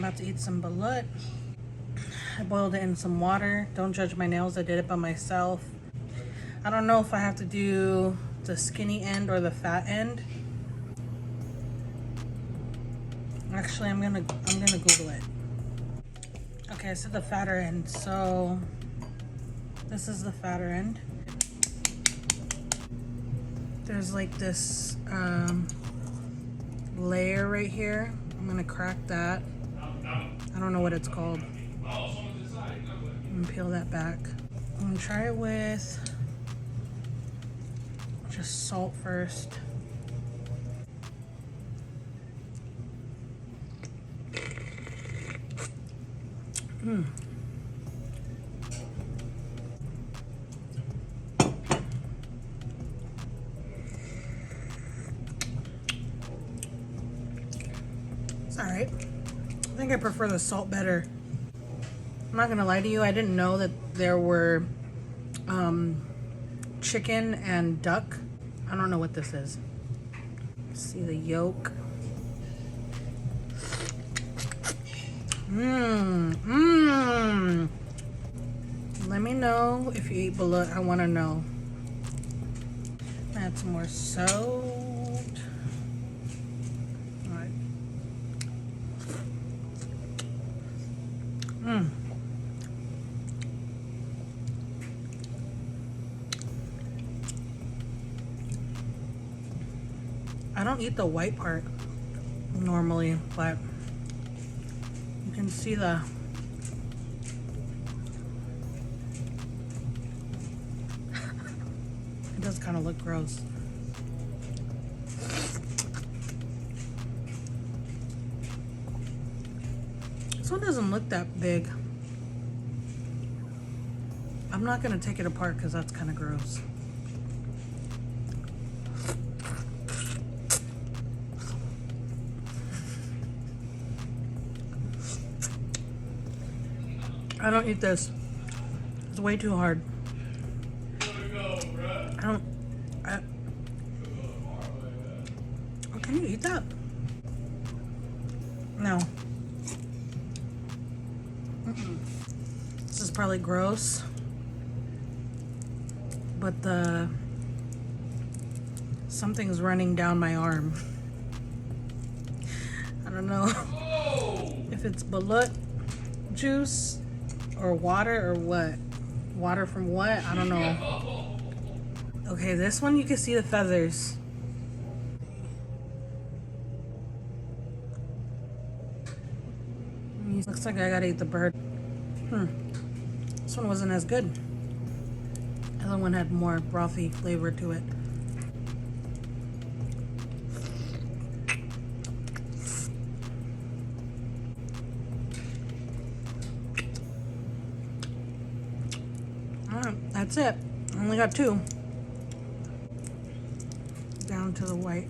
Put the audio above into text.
I'm about to eat some balut. I boiled it in some water. Don't judge my nails, I did it by myself. I don't know if I have to do the skinny end or the fat end. Actually, I'm gonna Google it. Okay, I said the fatter end, so this is the fatter end. There's like this layer right here. I'm gonna crack that. I don't know what it's called. I'm gonna peel that back. I'm gonna try it with just salt first. It's all right. I think I prefer the salt better. I'm not gonna lie to you, I didn't know that there were chicken and duck. I don't know what this is. See the yolk. Let me know if you eat balut. I want to know. Add some more salt. All right. I don't eat the white part normally, but you can see the it does kind of look gross. This one doesn't look that big. I'm not gonna take it apart because that's kind of gross. I don't eat this. It's way too hard. Oh, can you eat that? No. This is probably gross. But something's running down my arm. I don't know if it's balut juice or water or what. Water from what? I don't know. Okay, this one you can see the feathers. Looks like I gotta eat the bird. This one wasn't as good. The other one had more brothy flavor to it. Alright, that's it. I only got two. Down to the white.